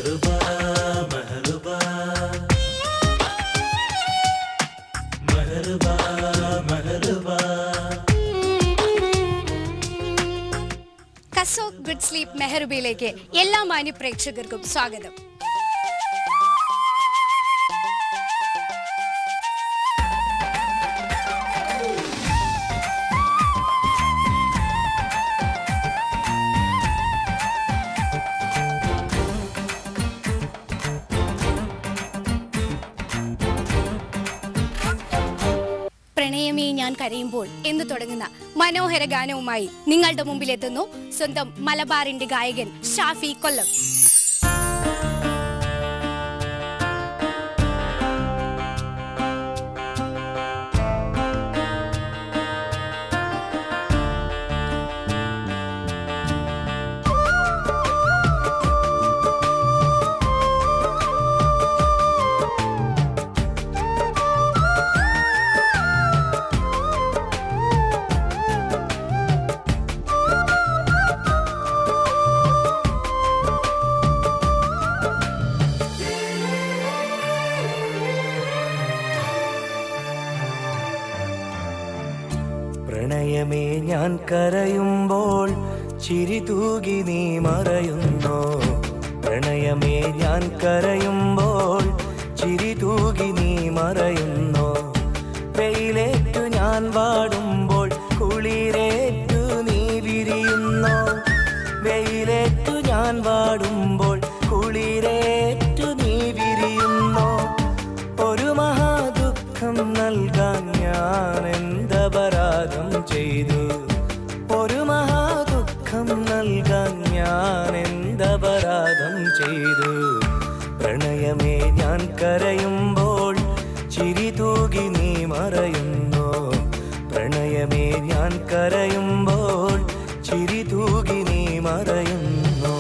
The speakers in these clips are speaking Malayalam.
മെഹറുബാ മെഹറുബാ മെഹറുബാ മെഹറുബാ. കസോക് ഗുഡ് സ്ലീപ്പ് മെഹറുബയിലേക്ക് എല്ലാ മാന്യ പ്രേക്ഷകർക്കും സ്വാഗതം. പ്രണയമേ ഞാൻ കരയുമ്പോൾ എന്ന് തുടങ്ങുന്ന മനോഹര ഗാനവുമായി നിങ്ങളുടെ മുമ്പിലെത്തുന്നു സ്വന്തം മലബാറിന്റെ ഗായകൻ ഷാഫി കൊല്ലം. പ്രണയമേ ഞാൻ കരയുമ്പോൾ ചിരി തൂകി നീ മറയുന്നോ. പ്രണയമേ ഞാൻ കരയുമ്പോൾ ചിരി തൂകി നീ മറയുന്നോ. വെയിലേറ്റു ഞാൻ വാടുമ്പോൾ കുളിരേറ്റു നീ വിരിയുന്നോ. വെയിലേറ്റു ഞാൻ വാടുമ്പോൾ കുളിരേറ്റു നീ വിരിയുന്നോ. ഒരു മഹാദുഃഖം നൽകാൻ ഞാൻ എന്തപരാധം ചെയ്തു. ഒരു മഹാദുഃഖം നൽകാൻ ഞാൻ എന്തപരാധം ചെയ്തു. പ്രണയമേ ഞാൻ കരയുമ്പോൾ ചിരി തൂകി നീ മറയുന്നോ. പ്രണയമേ ഞാൻ കരയുമ്പോൾ ചിരി തൂകി നീ മറയുന്നോ.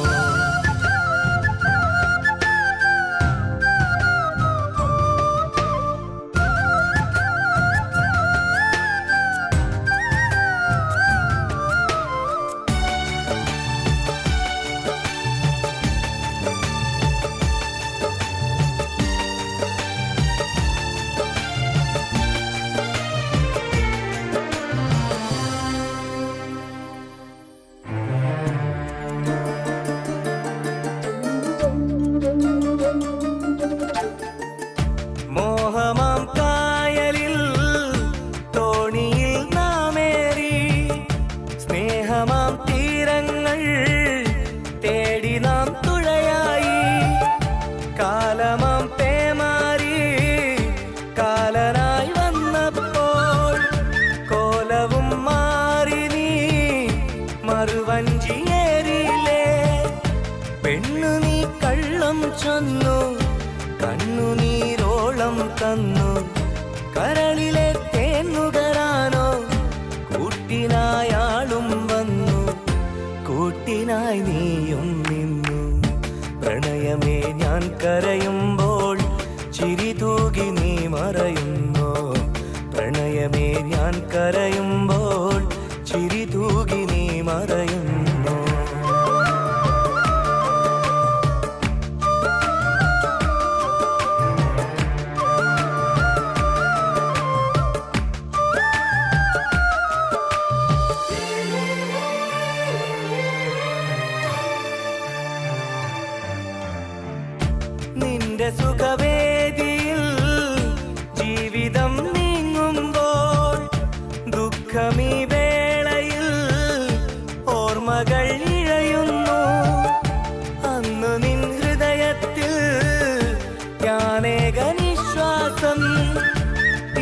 മോഹമാം കായലിൽ തോണിയിൽ നാമേറി സ്നേഹമാം തീരങ്ങൾ തേടി നാം തുഴയായി. കാലമാം പേമാരി കാലനായി വന്നപ്പോൾ കോലവും മാറി നീ മറുവഞ്ചിയേറിയില്ലേ. പെണ്ണു നീ കള്ളം ചൊന്നു കണ്ണുനീരോളം തന്നു. കരളിലെ തേന്നുകരാനോ കൂട്ടിനായാളും വന്നു. കൂട്ടിനായി നീയും നിന്നു. പ്രണയമേ ഞാൻ കരയുമ്പോൾ ചിരി തൂകി നീ മറയുന്നോ. പ്രണയമേ ഞാൻ കരയുമ്പോൾ ചിരി തൂകി നീ മറയുന്നോ. നിന്റെ സുഖവേദിയിൽ ജീവിതം നീങ്ങുമ്പോൾ ദുഃഖമീ വേളയിൽ ഓർമ്മകൾ ഇഴയുന്നു. അന്നു നിൻ ഹൃദയത്തിൽ ഞാനേക നിശ്വാസം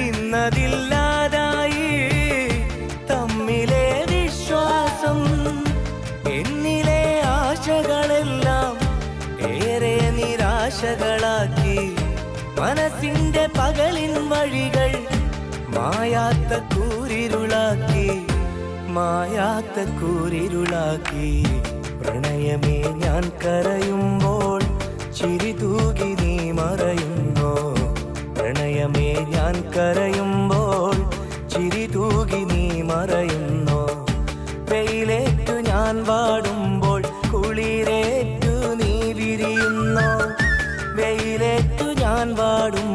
ഇന്നതില്ലാതായി. തമ്മിലെ വിശ്വാസം എന്നിലെ ആശകളെല്ലാം ഏറെ നിരാശകളാക്കി. മനസ്സിന്റെ പകലിൻ വഴികൾ മായാത്ത കൂരിരുളാക്കി. മായാത്ത കൂരിരുളാക്കി. പ്രണയമേ ഞാൻ കരയുമ്പോൾ ചിരി തൂകി നീ മറയുന്നോ. പ്രണയമേ ഞാൻ കരയുമ്പോൾ ചിരി തൂകി നീ മറയുന്നോ. വെയിലേറ്റു ഞാൻ വാടുമ്പോൾ കുളിരേറ്റു നീ വിരിയുന്നോ. ഞാൻ വാടും